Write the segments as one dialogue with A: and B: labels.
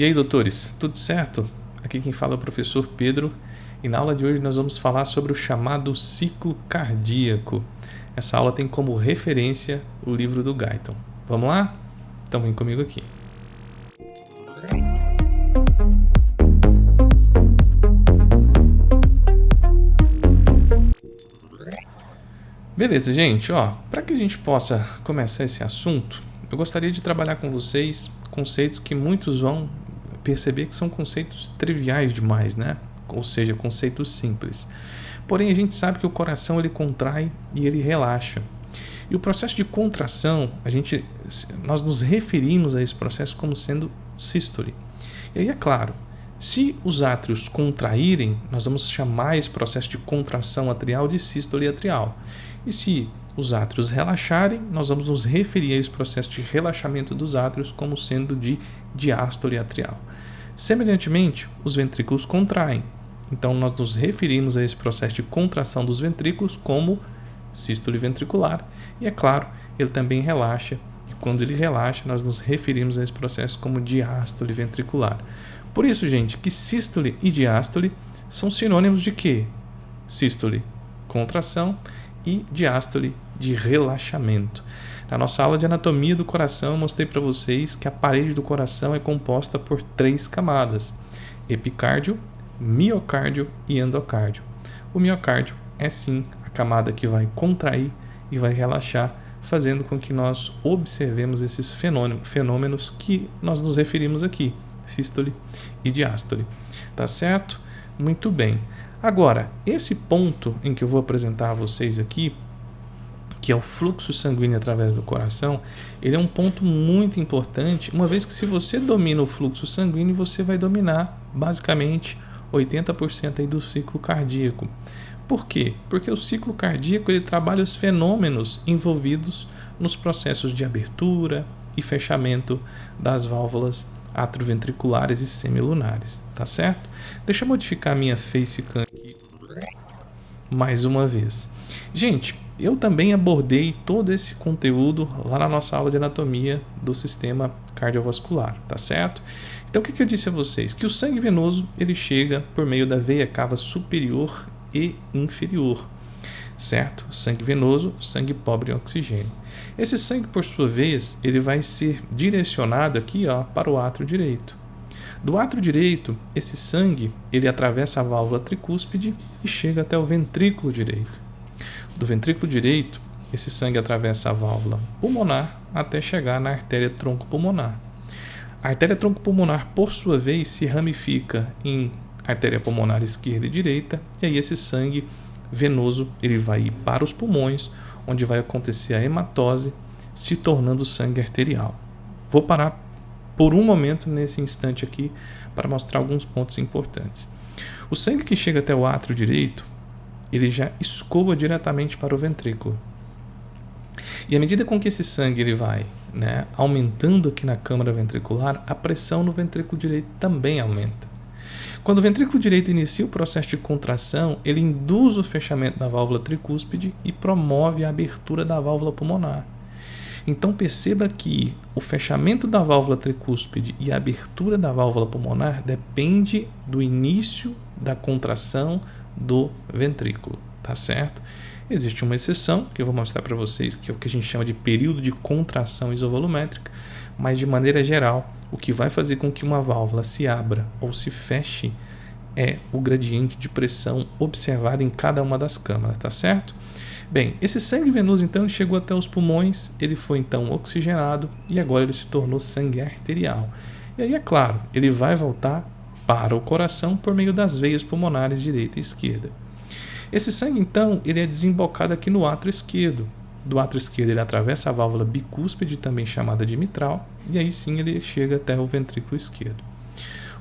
A: E aí, doutores, tudo certo? Aqui quem fala é o professor Pedro e na aula de hoje nós vamos falar sobre o chamado ciclo cardíaco. Essa aula tem como referência o livro do Guyton. Vamos lá? Então vem comigo aqui. Beleza, gente, para que a gente possa começar esse assunto, eu gostaria de trabalhar com vocês conceitos que muitos vão perceber que são conceitos triviais demais, né? Ou seja, conceitos simples. Porém, a gente sabe que o coração ele contrai e ele relaxa. E o processo de contração, nós nos referimos a esse processo como sendo sístole. E aí é claro, se os átrios contraírem, nós vamos chamar esse processo de contração atrial de sístole atrial. E se os átrios relaxarem, nós vamos nos referir a esse processo de relaxamento dos átrios como sendo de diástole atrial. Semelhantemente, os ventrículos contraem. Então, nós nos referimos a esse processo de contração dos ventrículos como sístole ventricular. E é claro, ele também relaxa. E quando ele relaxa, nós nos referimos a esse processo como diástole ventricular. Por isso, gente, que sístole e diástole são sinônimos de quê? Sístole, contração, e diástole, de relaxamento. Na nossa aula de anatomia do coração, eu mostrei para vocês que a parede do coração é composta por 3 camadas: epicárdio, miocárdio e endocárdio. O miocárdio é sim a camada que vai contrair e vai relaxar, fazendo com que nós observemos esses fenômenos que nós nos referimos aqui, sístole e diástole. Tá certo? Muito bem. Agora, esse ponto em que eu vou apresentar a vocês aqui, que é o fluxo sanguíneo através do coração, ele é um ponto muito importante, uma vez que se você domina o fluxo sanguíneo, você vai dominar basicamente 80% aí do ciclo cardíaco. Por quê? Porque o ciclo cardíaco ele trabalha os fenômenos envolvidos nos processos de abertura e fechamento das válvulas atrioventriculares e semilunares, tá certo? Deixa eu modificar a minha facecam aqui mais uma vez. Gente, eu também abordei todo esse conteúdo lá na nossa aula de anatomia do sistema cardiovascular, tá certo? Então o que eu disse a vocês? Que o sangue venoso ele chega por meio da veia cava superior e inferior, certo? Sangue venoso, sangue pobre em oxigênio. Esse sangue, por sua vez, ele vai ser direcionado aqui, para o átrio direito. Do átrio direito, esse sangue ele atravessa a válvula tricúspide e chega até o ventrículo direito. Do ventrículo direito, esse sangue atravessa a válvula pulmonar até chegar na artéria troncopulmonar. A artéria troncopulmonar, por sua vez, se ramifica em artéria pulmonar esquerda e direita, e aí esse sangue venoso ele vai ir para os pulmões, onde vai acontecer a hematose, se tornando sangue arterial. Vou parar por um momento nesse instante aqui para mostrar alguns pontos importantes. O sangue que chega até o átrio direito, ele já escoa diretamente para o ventrículo. E à medida com que esse sangue ele vai, aumentando aqui na câmara ventricular, a pressão no ventrículo direito também aumenta. Quando o ventrículo direito inicia o processo de contração, ele induz o fechamento da válvula tricúspide e promove a abertura da válvula pulmonar. Então perceba que o fechamento da válvula tricúspide e a abertura da válvula pulmonar depende do início da contração do ventrículo, tá certo? Existe uma exceção que eu vou mostrar para vocês, que é o que a gente chama de período de contração isovolumétrica, mas de maneira geral, o que vai fazer com que uma válvula se abra ou se feche é o gradiente de pressão observado em cada uma das câmaras, tá certo? Bem, esse sangue venoso então ele chegou até os pulmões, ele foi então oxigenado e agora ele se tornou sangue arterial. E aí é claro, ele vai voltar para o coração por meio das veias pulmonares direita e esquerda. Esse sangue então ele é desembocado aqui no átrio esquerdo. Do átrio esquerdo ele atravessa a válvula bicúspide, também chamada de mitral, e aí sim ele chega até o ventrículo esquerdo.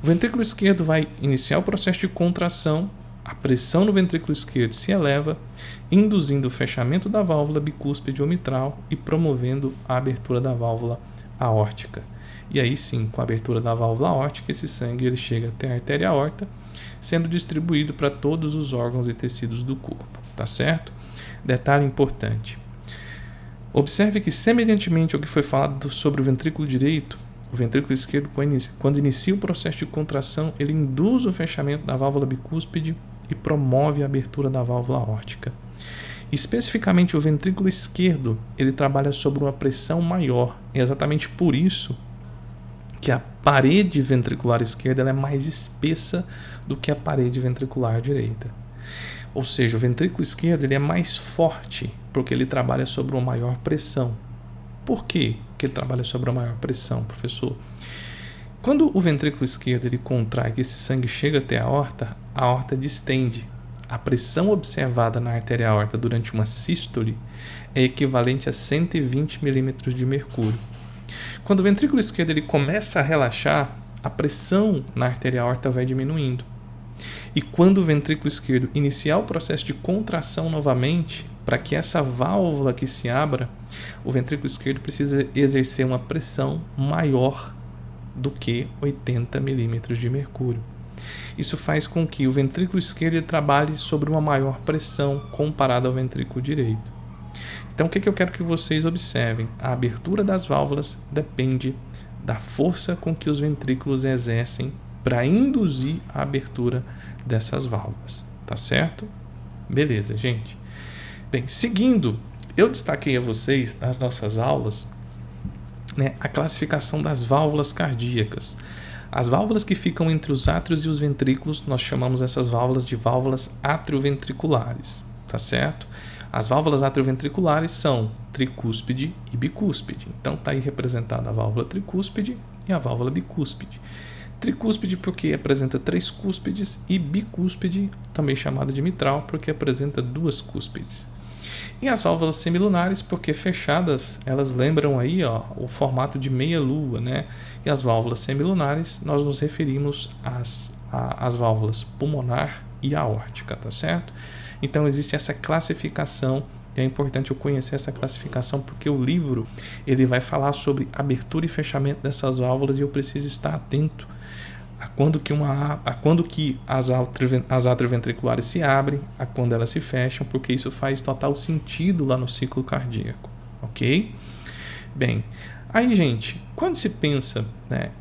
A: O ventrículo esquerdo vai iniciar o processo de contração, a pressão no ventrículo esquerdo se eleva, induzindo o fechamento da válvula bicúspide ou mitral e promovendo a abertura da válvula aórtica. E aí sim, com a abertura da válvula aórtica, esse sangue ele chega até a artéria aorta, sendo distribuído para todos os órgãos e tecidos do corpo, tá certo? Detalhe importante. Observe que, semelhantemente ao que foi falado sobre o ventrículo direito, O ventrículo esquerdo, quando inicia o processo de contração, ele induz o fechamento da válvula bicúspide e promove a abertura da válvula aórtica. Especificamente o ventrículo esquerdo, ele trabalha sobre uma pressão maior. É exatamente por isso que a parede ventricular esquerda ela é mais espessa do que a parede ventricular direita. Ou seja, o ventrículo esquerdo ele é mais forte porque ele trabalha sobre uma maior pressão. Por quê que ele trabalha sobre uma maior pressão, professor? Quando o ventrículo esquerdo ele contrai, que esse sangue chega até a aorta distende. A pressão observada na artéria aorta durante uma sístole é equivalente a 120 milímetros de mercúrio. Quando o ventrículo esquerdo ele começa a relaxar, a pressão na artéria aorta vai diminuindo. E quando o ventrículo esquerdo iniciar o processo de contração novamente, para que essa válvula que se abra, o ventrículo esquerdo precisa exercer uma pressão maior do que 80 milímetros de mercúrio. Isso faz com que o ventrículo esquerdo trabalhe sobre uma maior pressão comparada ao ventrículo direito. Então, o que eu quero que vocês observem? A abertura das válvulas depende da força com que os ventrículos exercem para induzir a abertura dessas válvulas. Tá certo? Beleza, gente. Bem, seguindo, eu destaquei a vocês nas nossas aulas a classificação das válvulas cardíacas. As válvulas que ficam entre os átrios e os ventrículos, nós chamamos essas válvulas de válvulas atrioventriculares, tá certo? As válvulas atrioventriculares são tricúspide e bicúspide. Então está aí representada a válvula tricúspide e a válvula bicúspide. Tricúspide porque apresenta 3 cúspides e bicúspide, também chamada de mitral, porque apresenta 2 cúspides. E as válvulas semilunares, porque fechadas, elas lembram aí o formato de meia-lua, né? E as válvulas semilunares, nós nos referimos às válvulas pulmonar e aórtica, tá certo? Então existe essa classificação, e é importante eu conhecer essa classificação, porque o livro ele vai falar sobre abertura e fechamento dessas válvulas e eu preciso estar atento a quando que as atrioventriculares se abrem, a quando elas se fecham, porque isso faz total sentido lá no ciclo cardíaco, ok? Bem, aí gente, quando se pensa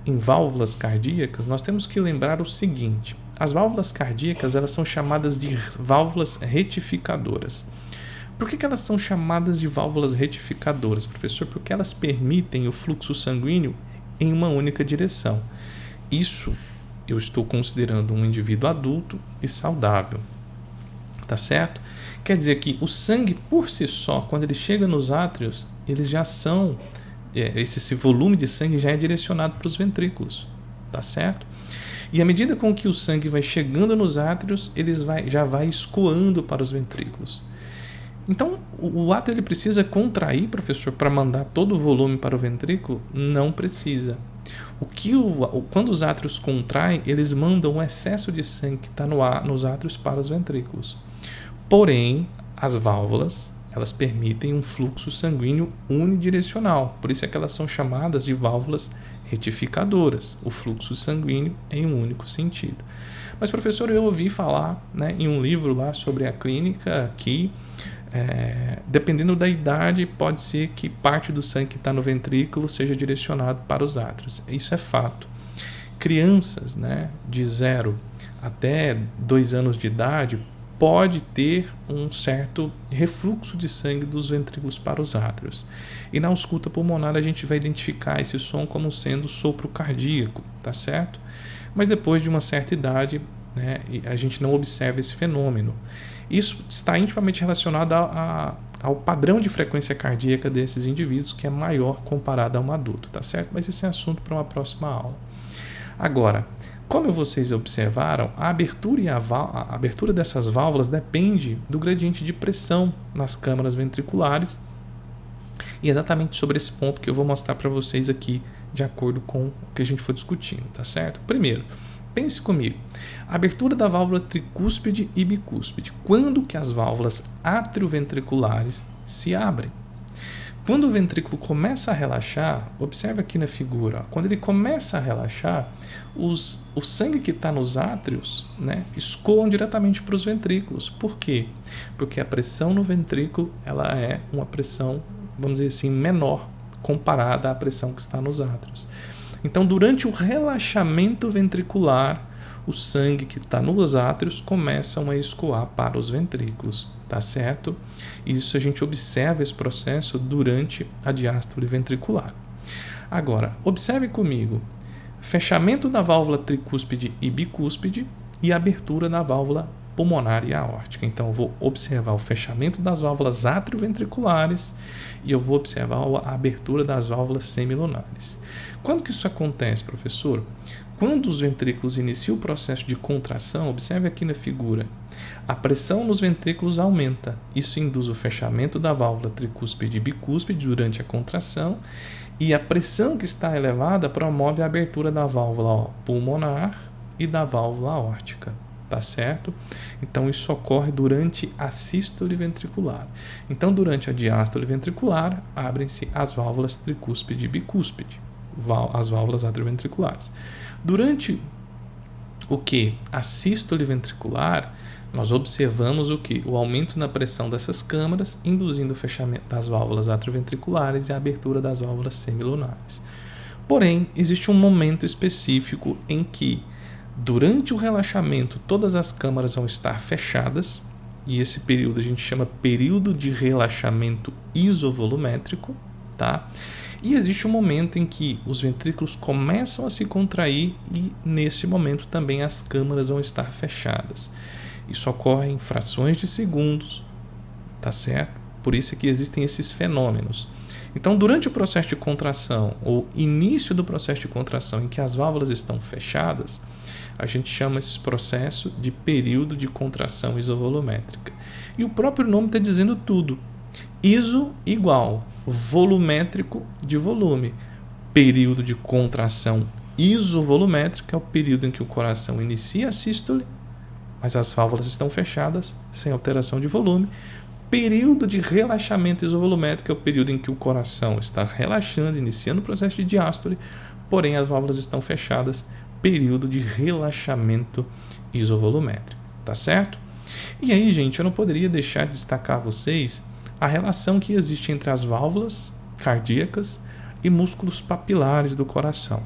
A: em válvulas cardíacas, nós temos que lembrar o seguinte: as válvulas cardíacas elas são chamadas de válvulas retificadoras. Por que elas são chamadas de válvulas retificadoras, professor? Porque elas permitem o fluxo sanguíneo em uma única direção. Isso eu estou considerando um indivíduo adulto e saudável, tá certo? Quer dizer que o sangue por si só, quando ele chega nos átrios, eles já são, esse volume de sangue já é direcionado para os ventrículos, tá certo? E à medida com que o sangue vai chegando nos átrios, já vai escoando para os ventrículos. Então, o átrio ele precisa contrair, professor, para mandar todo o volume para o ventrículo? Não precisa. Quando os átrios contraem, eles mandam um excesso de sangue que está nos átrios para os ventrículos. Porém, as válvulas, elas permitem um fluxo sanguíneo unidirecional. Por isso é que elas são chamadas de válvulas retificadoras. O fluxo sanguíneo em um único sentido. Mas, professor, eu ouvi falar em um livro lá sobre a clínica que dependendo da idade, pode ser que parte do sangue que está no ventrículo seja direcionado para os átrios. Isso é fato. Crianças de 0 até 2 anos de idade pode ter um certo refluxo de sangue dos ventrículos para os átrios. E na ausculta pulmonar a gente vai identificar esse som como sendo sopro cardíaco, tá certo? Mas depois de uma certa idade, a gente não observa esse fenômeno. Isso está intimamente relacionado ao padrão de frequência cardíaca desses indivíduos, que é maior comparado a um adulto, tá certo? Mas esse é assunto para uma próxima aula. Agora, como vocês observaram, a abertura dessas válvulas depende do gradiente de pressão nas câmaras ventriculares, e é exatamente sobre esse ponto que eu vou mostrar para vocês aqui, de acordo com o que a gente for discutindo, tá certo? Primeiro, pense comigo, a abertura da válvula tricúspide e bicúspide. Quando que as válvulas atrioventriculares se abrem? Quando o ventrículo começa a relaxar, observe aqui na figura, quando ele começa a relaxar, o sangue que está nos átrios escoam diretamente para os ventrículos. Por quê? Porque a pressão no ventrículo ela é uma pressão, vamos dizer assim, menor comparada à pressão que está nos átrios. Então, durante o relaxamento ventricular, o sangue que está nos átrios começam a escoar para os ventrículos, tá certo? Isso a gente observa esse processo durante a diástole ventricular. Agora, observe comigo, fechamento da válvula tricúspide e bicúspide e abertura da válvula pulmonar e aórtica. Então, eu vou observar o fechamento das válvulas atrioventriculares e eu vou observar a abertura das válvulas semilunares. Quando que isso acontece, professor? Quando os ventrículos iniciam o processo de contração, observe aqui na figura, a pressão nos ventrículos aumenta. Isso induz o fechamento da válvula tricúspide e bicúspide durante a contração e a pressão que está elevada promove a abertura da válvula pulmonar e da válvula aórtica, tá certo? Então, isso ocorre durante a sístole ventricular. Então, durante a diástole ventricular, abrem-se as válvulas tricúspide e bicúspide, as válvulas atrioventriculares. Durante o que? A sístole ventricular, nós observamos o que? O aumento na pressão dessas câmaras, induzindo o fechamento das válvulas atrioventriculares e a abertura das válvulas semilunares. Porém, existe um momento específico em que, durante o relaxamento, todas as câmaras vão estar fechadas, e esse período a gente chama período de relaxamento isovolumétrico, tá? E existe um momento em que os ventrículos começam a se contrair e, nesse momento, também as câmaras vão estar fechadas. Isso ocorre em frações de segundos, tá certo? Por isso é que existem esses fenômenos. Então, durante o processo de contração, ou início do processo de contração em que as válvulas estão fechadas, a gente chama esse processo de período de contração isovolumétrica. E o próprio nome está dizendo tudo. Iso igual volumétrico de volume. Período de contração isovolumétrica é o período em que o coração inicia a sístole, mas as válvulas estão fechadas, sem alteração de volume. Período de relaxamento isovolumétrico é o período em que o coração está relaxando, iniciando o processo de diástole, porém as válvulas estão fechadas. Período de relaxamento isovolumétrico, tá certo? E aí, gente, eu não poderia deixar de destacar a vocês a relação que existe entre as válvulas cardíacas e músculos papilares do coração.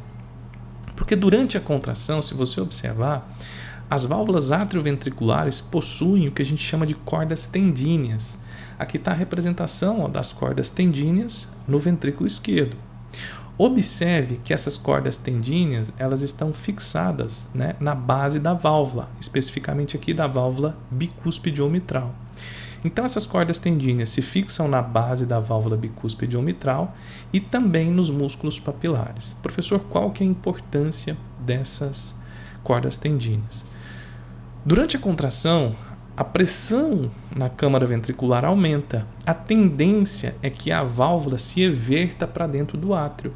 A: Porque durante a contração, se você observar, as válvulas atrioventriculares possuem o que a gente chama de cordas tendíneas. Aqui está a representação das cordas tendíneas no ventrículo esquerdo. Observe que essas cordas tendíneas elas estão fixadas, né, na base da válvula, especificamente aqui da válvula bicúspide ou mitral. Então, essas cordas tendíneas se fixam na base da válvula bicúspide ou mitral e também nos músculos papilares. Professor, qual que é a importância dessas cordas tendíneas? Durante a contração, a pressão na câmara ventricular aumenta. A tendência é que a válvula se everta para dentro do átrio.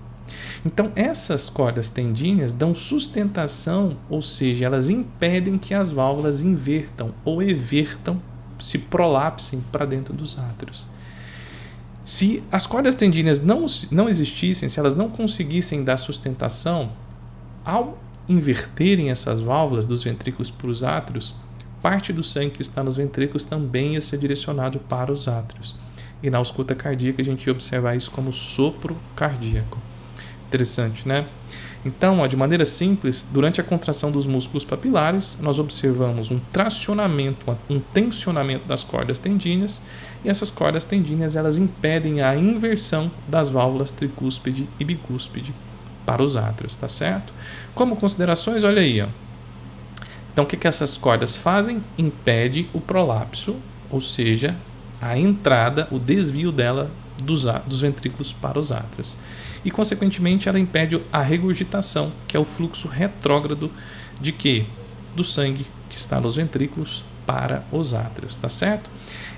A: Então, essas cordas tendíneas dão sustentação, ou seja, elas impedem que as válvulas invertam ou evertam, se prolapsem para dentro dos átrios. Se as cordas tendíneas não existissem, se elas não conseguissem dar sustentação, ao inverterem essas válvulas dos ventrículos para os átrios, parte do sangue que está nos ventrículos também ia ser direcionado para os átrios. E na ausculta cardíaca a gente ia observar isso como sopro cardíaco. Interessante, né? Então, de maneira simples, durante a contração dos músculos papilares, nós observamos um tracionamento, um tensionamento das cordas tendíneas, e essas cordas tendíneas elas impedem a inversão das válvulas tricúspide e bicúspide para os átrios, tá certo? Como considerações, olha aí, ó. Então, o que essas cordas fazem? Impede o prolapso, ou seja, a entrada, o desvio dela dos ventrículos para os átrios. E, consequentemente, ela impede a regurgitação, que é o fluxo retrógrado de quê? Do sangue que está nos ventrículos para os átrios, tá certo?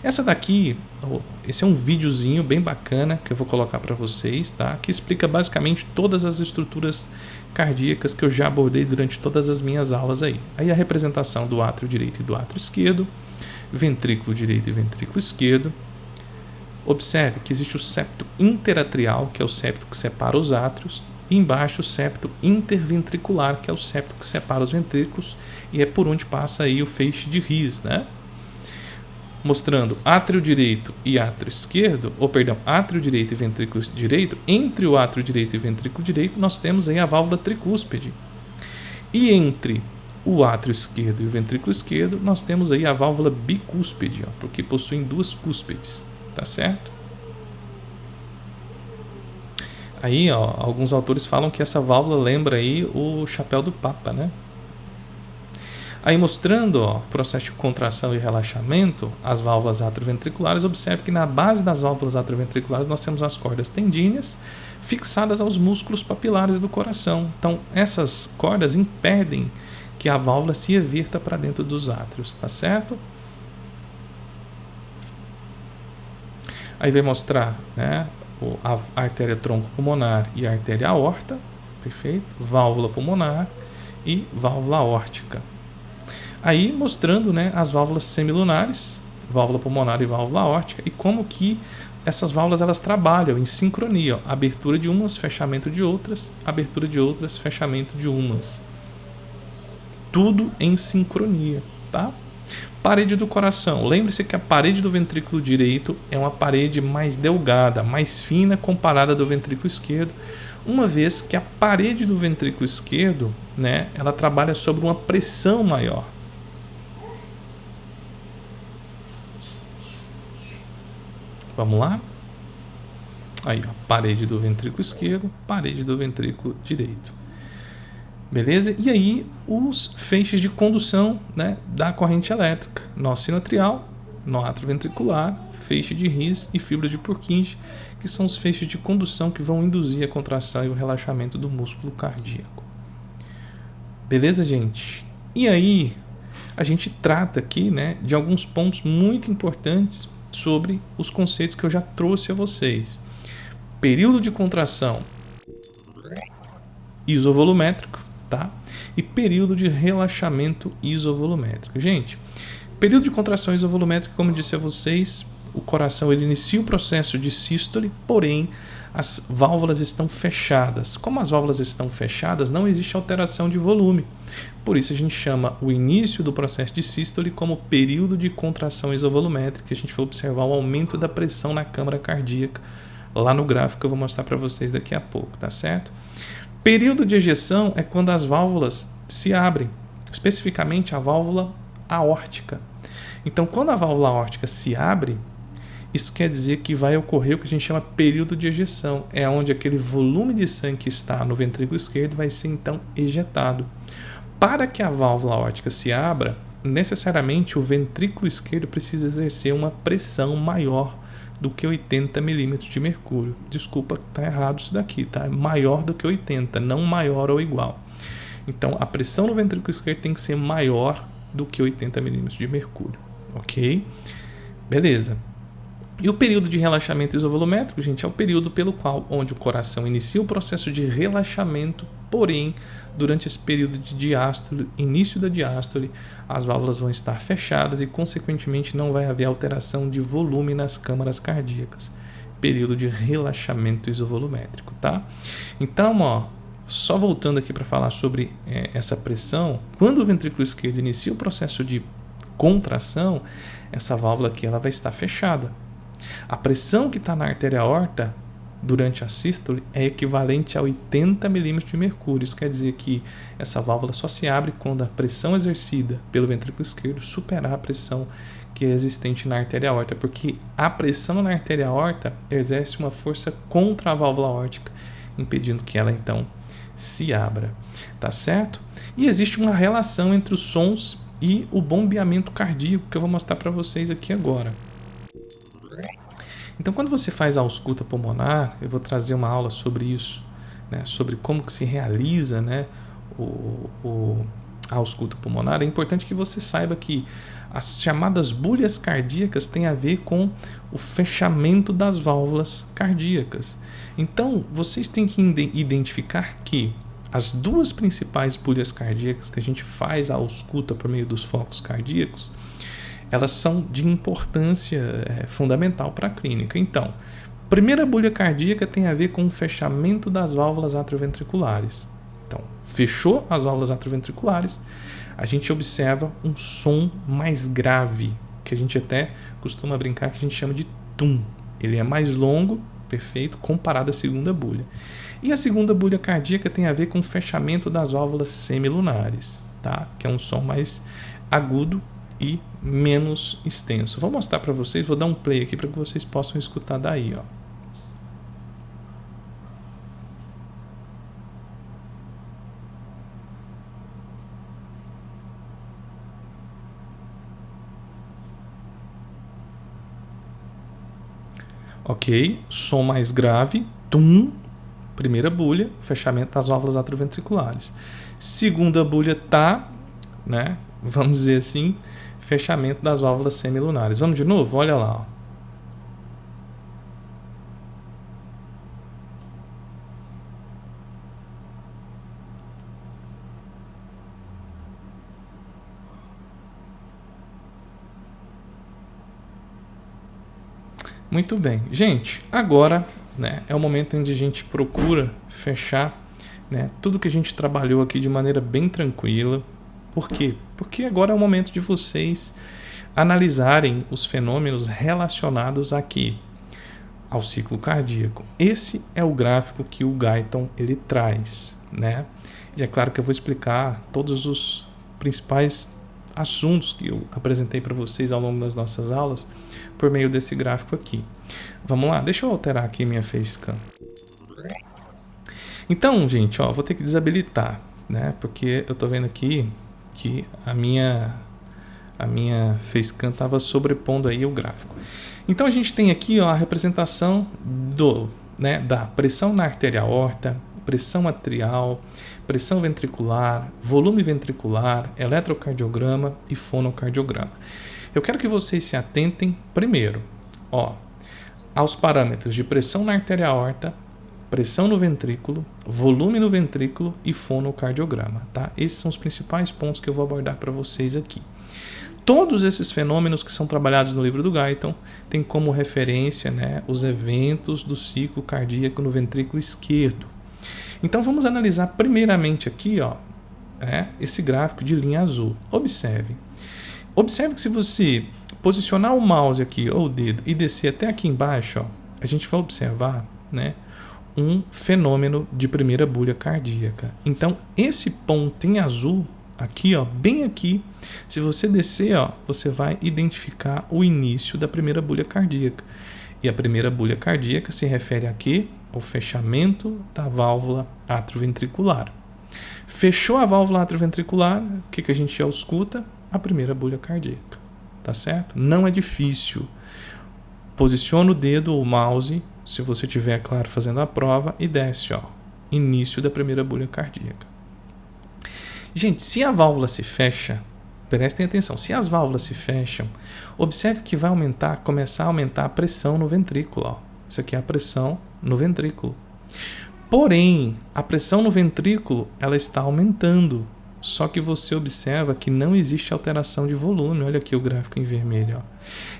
A: Esse é um videozinho bem bacana que eu vou colocar para vocês, tá? Que explica basicamente todas as estruturas cardíacas que eu já abordei durante todas as minhas aulas aí. Aí a representação do átrio direito e do átrio esquerdo, ventrículo direito e ventrículo esquerdo. Observe que existe o septo interatrial, que é o septo que separa os átrios, e embaixo o septo interventricular, que é o septo que separa os ventrículos, e é por onde passa aí o feixe de His, né? mostrando átrio direito e átrio esquerdo, ou perdão, átrio direito e ventrículo direito. Entre o átrio direito e o ventrículo direito, nós temos aí a válvula tricúspide. E entre o átrio esquerdo e o ventrículo esquerdo, nós temos aí a válvula bicúspide, ó, porque possuem duas cúspides, tá certo? Aí, ó, alguns autores falam que essa válvula lembra aí o chapéu do Papa, né? Aí mostrando o processo de contração e relaxamento, as válvulas atrioventriculares, observe que na base das válvulas atrioventriculares nós temos as cordas tendíneas fixadas aos músculos papilares do coração. Então, essas cordas impedem que a válvula se everta para dentro dos átrios, tá certo? Aí vai mostrar, né, a artéria tronco pulmonar e a artéria aorta, perfeito? Válvula pulmonar e válvula aórtica. Aí mostrando, né, as válvulas semilunares, válvula pulmonar e válvula aórtica, e como que essas válvulas elas trabalham em sincronia, ó, abertura de umas, fechamento de outras, abertura de outras, fechamento de umas. Tudo em sincronia, tá? Parede do coração. Lembre-se que a parede do ventrículo direito é uma parede mais delgada, mais fina comparada do ventrículo esquerdo, uma vez que a parede do ventrículo esquerdo, né, ela trabalha sobre uma pressão maior. Vamos lá? Aí, ó, parede do ventrículo esquerdo, parede do ventrículo direito. Beleza? E aí, os feixes de condução, né, da corrente elétrica. Nó sinoatrial, nó atrioventricular, feixe de His e fibra de Purkinje, que são os feixes de condução que vão induzir a contração e o relaxamento do músculo cardíaco. Beleza, gente? E aí, a gente trata aqui, né, de alguns pontos muito importantes sobre os conceitos que eu já trouxe a vocês. Período de contração isovolumétrico, tá? E período de relaxamento isovolumétrico. Gente, período de contração isovolumétrica, como eu disse a vocês, o coração ele inicia o processo de sístole, porém as válvulas estão fechadas. Como as válvulas estão fechadas, não existe alteração de volume. Por isso a gente chama o início do processo de sístole como período de contração isovolumétrica. A gente vai observar o aumento da pressão na câmara cardíaca. Lá no gráfico eu vou mostrar para vocês daqui a pouco, tá certo? Período de ejeção é quando as válvulas se abrem, especificamente a válvula aórtica. Então, quando a válvula aórtica se abre, isso quer dizer que vai ocorrer o que a gente chama período de ejeção. É onde aquele volume de sangue que está no ventrículo esquerdo vai ser então ejetado. Para que a válvula aórtica se abra, necessariamente o ventrículo esquerdo precisa exercer uma pressão maior do que 80 milímetros de mercúrio. Desculpa, tá errado isso daqui, tá? É maior do que 80, não maior ou igual. Então, a pressão no ventrículo esquerdo tem que ser maior do que 80 milímetros de mercúrio, ok? Beleza. E o período de relaxamento isovolumétrico, gente, é o período pelo qual onde o coração inicia o processo de relaxamento, porém, durante esse período de diástole, início da diástole, as válvulas vão estar fechadas e, consequentemente, não vai haver alteração de volume nas câmaras cardíacas. Período de relaxamento isovolumétrico, tá? Então, ó, só voltando aqui para falar sobre essa pressão, quando o ventrículo esquerdo inicia o processo de contração, essa válvula aqui ela vai estar fechada. A pressão que está na artéria aorta durante a sístole é equivalente a 80 milímetros de mercúrio. Isso quer dizer que essa válvula só se abre quando a pressão exercida pelo ventrículo esquerdo superar a pressão que é existente na artéria aorta, porque a pressão na artéria aorta exerce uma força contra a válvula aórtica, impedindo que ela então se abra, tá certo? E existe uma relação entre os sons e o bombeamento cardíaco que eu vou mostrar para vocês aqui agora. Então, quando você faz a ausculta pulmonar, eu vou trazer uma aula sobre isso, né, sobre como que se realiza, né, a ausculta pulmonar. É importante que você saiba que as chamadas bolhas cardíacas têm a ver com o fechamento das válvulas cardíacas. Então, vocês têm que identificar que as duas principais bolhas cardíacas que a gente faz a ausculta por meio dos focos cardíacos, elas são de importância fundamental para a clínica. Então, primeira bolha cardíaca tem a ver com o fechamento das válvulas atrioventriculares. Então, fechou as válvulas atrioventriculares, a gente observa um som mais grave, que a gente até costuma brincar que a gente chama de TUM. Ele é mais longo, perfeito, comparado à segunda bulha. E a segunda bulha cardíaca tem a ver com o fechamento das válvulas semilunares, tá? Que é um som mais agudo e menos extenso. Vou mostrar para vocês, vou dar um play aqui para que vocês possam escutar daí, ó. Ok, som mais grave, tum, primeira bulha, fechamento das válvulas atrioventriculares. Segunda bulha tá, né, vamos dizer assim, fechamento das válvulas semilunares. Vamos de novo? Olha lá, ó. Muito bem. Gente, agora, né, é o momento onde a gente procura fechar, né, tudo que a gente trabalhou aqui de maneira bem tranquila. Por quê? Porque agora é o momento de vocês analisarem os fenômenos relacionados aqui ao ciclo cardíaco. Esse é o gráfico que o Guyton ele traz, né? E é claro que eu vou explicar todos os principais assuntos que eu apresentei para vocês ao longo das nossas aulas por meio desse gráfico aqui. Vamos lá, deixa eu alterar aqui minha facecam. Então, gente, ó, vou ter que desabilitar, né? Porque eu tô vendo aqui que a minha facecam estava sobrepondo aí o gráfico. Então a gente tem aqui, ó, a representação da pressão na artéria aorta, pressão atrial, pressão ventricular, volume ventricular, eletrocardiograma e fonocardiograma. Eu quero que vocês se atentem primeiro, ó, aos parâmetros de pressão na artéria aorta, pressão no ventrículo, volume no ventrículo e fonocardiograma, tá? Esses são os principais pontos que eu vou abordar para vocês aqui. Todos esses fenômenos que são trabalhados no livro do Guyton têm como referência, né, os eventos do ciclo cardíaco no ventrículo esquerdo. Então vamos analisar primeiramente aqui, ó, esse gráfico de linha azul. Observe que se você posicionar o mouse aqui ou o dedo e descer até aqui embaixo, ó, a gente vai observar, né, um fenômeno de primeira bulha cardíaca. Então esse ponto em azul aqui, ó, bem aqui, se você descer, ó, você vai identificar o início da primeira bulha cardíaca. E a primeira bulha cardíaca se refere a quê? Ao fechamento da válvula atrioventricular. Fechou a válvula atrioventricular, o que a gente já escuta? A primeira bulha cardíaca. Tá certo? Não é difícil. Posiciona o dedo ou o mouse, se você estiver, claro, fazendo a prova, e desce, ó, início da primeira bulha cardíaca. Gente, se a válvula se fecha, prestem atenção, se as válvulas se fecham, observe que vai começar a aumentar a pressão no ventrículo, ó. Isso aqui é a pressão no ventrículo. Porém, a pressão no ventrículo, ela está aumentando. Só que você observa que não existe alteração de volume. Olha aqui o gráfico em vermelho, ó.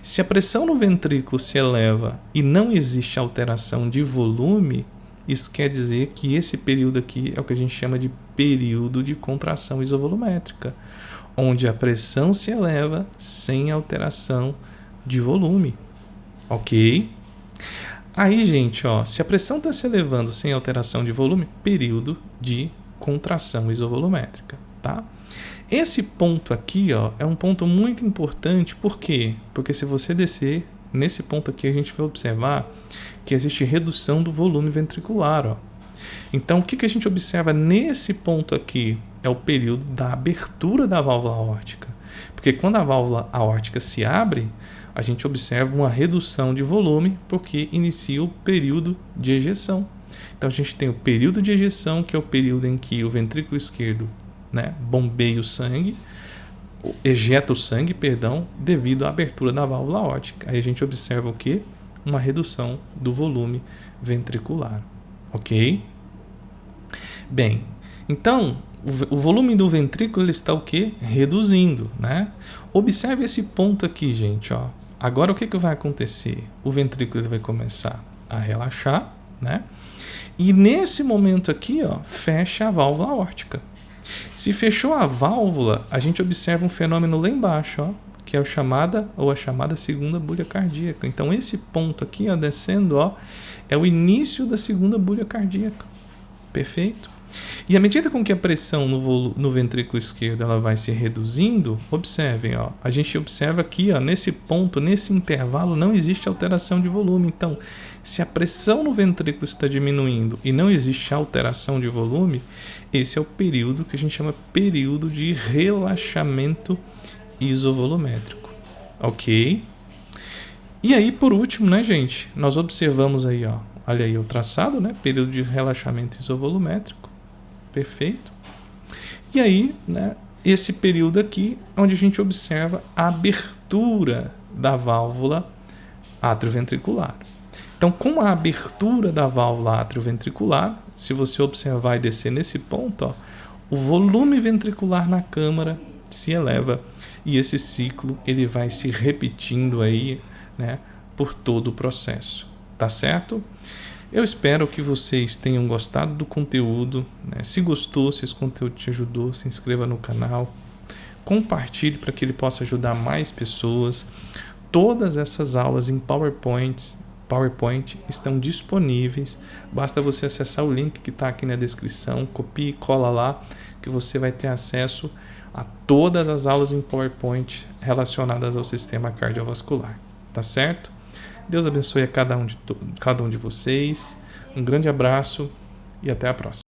A: Se a pressão no ventrículo se eleva e não existe alteração de volume, isso quer dizer que esse período aqui é o que a gente chama de período de contração isovolumétrica, onde a pressão se eleva sem alteração de volume. Ok? Aí, gente, ó, se a pressão está se elevando sem alteração de volume, período de contração isovolumétrica, tá? Esse ponto aqui, ó, é um ponto muito importante, por quê? Porque se você descer nesse ponto aqui, a gente vai observar que existe redução do volume ventricular, ó. Então, o que a gente observa nesse ponto aqui é o período da abertura da válvula aórtica. Porque quando a válvula aórtica se abre, a gente observa uma redução de volume, porque inicia o período de ejeção. Então, a gente tem o período de ejeção, que é o período em que o ventrículo esquerdo, né, bombeia o sangue, ejeta o sangue, devido à abertura da válvula aórtica. Aí a gente observa o quê? Uma redução do volume ventricular. Ok? Bem, então, o volume do ventrículo ele está o quê? Reduzindo, né? Observe esse ponto aqui, gente, ó. Agora o que vai acontecer? O ventrículo ele vai começar a relaxar, né? E nesse momento aqui, ó, fecha a válvula aórtica. Se fechou a válvula, a gente observa um fenômeno lá embaixo, ó, que é a chamada segunda bulha cardíaca. Então esse ponto aqui, ó, descendo, ó, é o início da segunda bulha cardíaca. Perfeito? E à medida com que a pressão no ventrículo esquerdo ela vai se reduzindo, observem, ó, a gente observa aqui, ó, nesse ponto, nesse intervalo, não existe alteração de volume. Então, se a pressão no ventrículo está diminuindo e não existe alteração de volume, esse é o período que a gente chama período de relaxamento isovolumétrico. Ok? E aí, por último, né, gente, nós observamos aí, ó, olha aí o traçado, né, período de relaxamento isovolumétrico. Perfeito? E aí, né, esse período aqui, onde a gente observa a abertura da válvula atrioventricular. Então, com a abertura da válvula atrioventricular, se você observar e descer nesse ponto, ó, o volume ventricular na câmara se eleva e esse ciclo ele vai se repetindo aí, né, por todo o processo. Tá certo? Eu espero que vocês tenham gostado do conteúdo, né? Se gostou, se esse conteúdo te ajudou, se inscreva no canal, compartilhe para que ele possa ajudar mais pessoas. Todas essas aulas em PowerPoint estão disponíveis. Basta você acessar o link que está aqui na descrição, copie e cola lá, que você vai ter acesso a todas as aulas em PowerPoint relacionadas ao sistema cardiovascular. Tá certo? Deus abençoe a cada um de vocês. Um grande abraço e até a próxima.